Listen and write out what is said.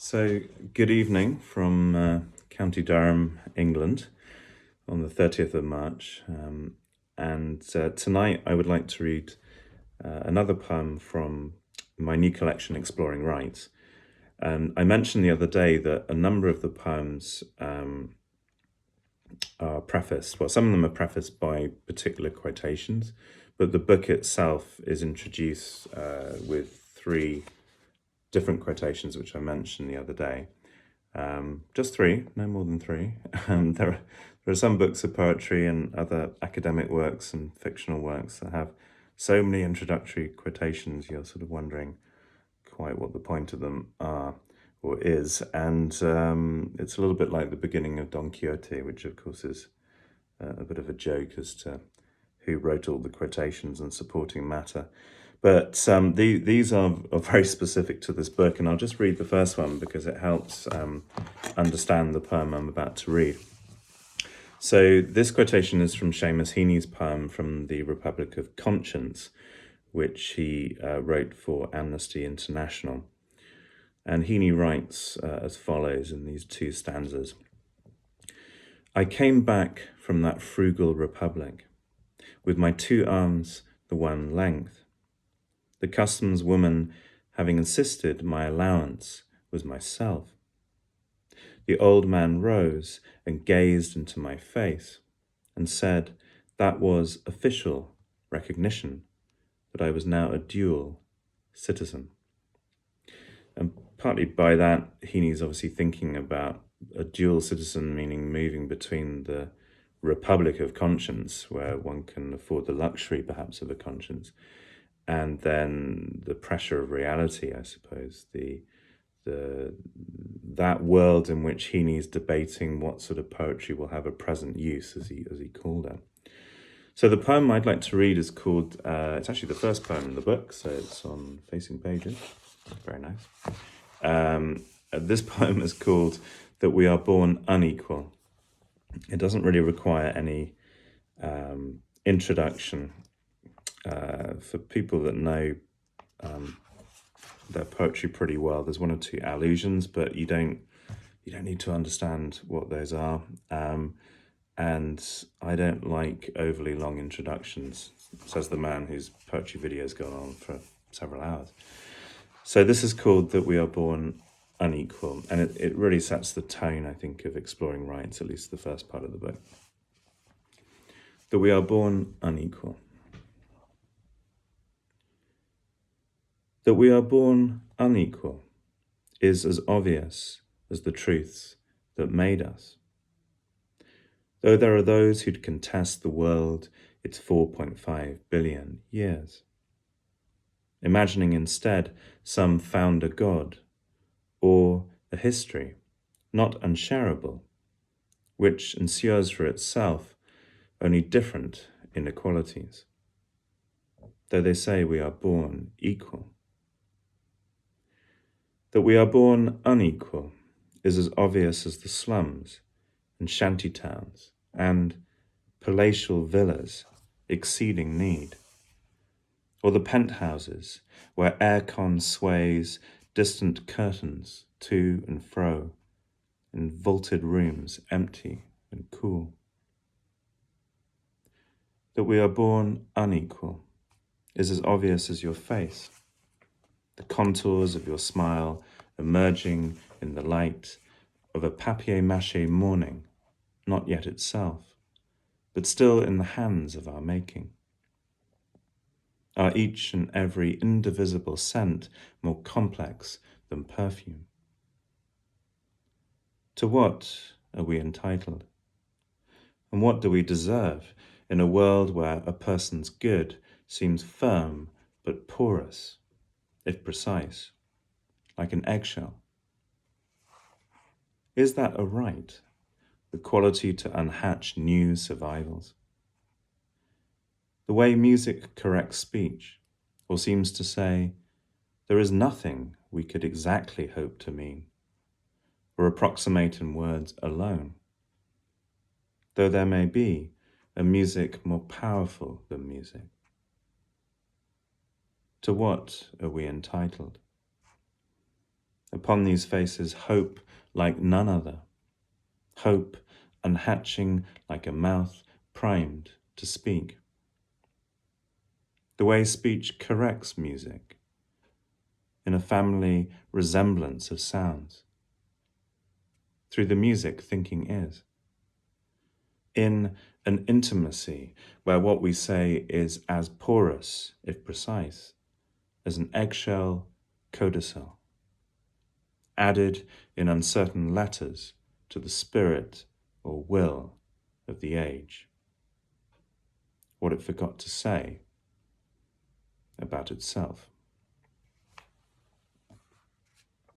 So, good evening from County Durham, England, on the 30th of March. And tonight I would like to read another poem from my new collection, Exploring Right. And I mentioned the other day that a number of the poems are prefaced. Well, some of them are prefaced by particular quotations, but the book itself is introduced with three different quotations, which I mentioned the other day. Just three, no more than three. There are some books of poetry and other academic works and fictional works that have so many introductory quotations, you're sort of wondering quite what the point of them are or is. And it's a little bit like the beginning of Don Quixote, which of course is a bit of a joke as to who wrote all the quotations and supporting matter. But these are very specific to this book, and I'll just read the first one because it helps understand the poem I'm about to read. So this quotation is from Seamus Heaney's poem from the Republic of Conscience, which he wrote for Amnesty International. And Heaney writes as follows in these two stanzas. I came back from that frugal republic, with my two arms the one length. The customs woman having insisted my allowance was myself. The old man rose and gazed into my face and said that was official recognition, that I was now a dual citizen. And partly by that, Heaney's obviously thinking about a dual citizen, meaning moving between the Republic of Conscience, where one can afford the luxury perhaps of a conscience, and then the pressure of reality, I suppose, that world in which Heaney's debating what sort of poetry will have a present use, as he called it. So the poem I'd like to read is called, it's actually the first poem in the book, so it's on facing pages. Very nice. This poem is called That We Are Born Unequal. It doesn't really require any introduction. For people that know their poetry pretty well, there's one or two allusions, but you don't need to understand what those are. And I don't like overly long introductions, says the man whose poetry video's gone on for several hours. So this is called That We Are Born Unequal, and it really sets the tone, I think, of Exploring Rights, at least the first part of the book. That we are born unequal. That we are born unequal is as obvious as the truths that made us. Though there are those who'd contest the world its 4.5 billion years, imagining instead some founder god or a history not unshareable, which ensures for itself only different inequalities, though they say we are born equal. That we are born unequal is as obvious as the slums and shanty towns and palatial villas exceeding need, or the penthouses where aircon sways distant curtains to and fro in vaulted rooms empty and cool. That we are born unequal is as obvious as your face, the contours of your smile emerging in the light of a papier-mâché morning, not yet itself, but still in the hands of our making. Are each and every indivisible scent more complex than perfume? To what are we entitled? And what do we deserve in a world where a person's good seems firm but porous, if precise, like an eggshell? Is that a right, the quality to unhatch new survivals? The way music corrects speech, or seems to say, there is nothing we could exactly hope to mean, or approximate in words alone, though there may be a music more powerful than music. To what are we entitled? Upon these faces hope like none other, hope unhatching like a mouth primed to speak. The way speech corrects music, in a family resemblance of sounds. Through the music thinking is. In an intimacy where what we say is as porous, if precise, as an eggshell codicil, added in uncertain letters to the spirit or will of the age, what it forgot to say about itself.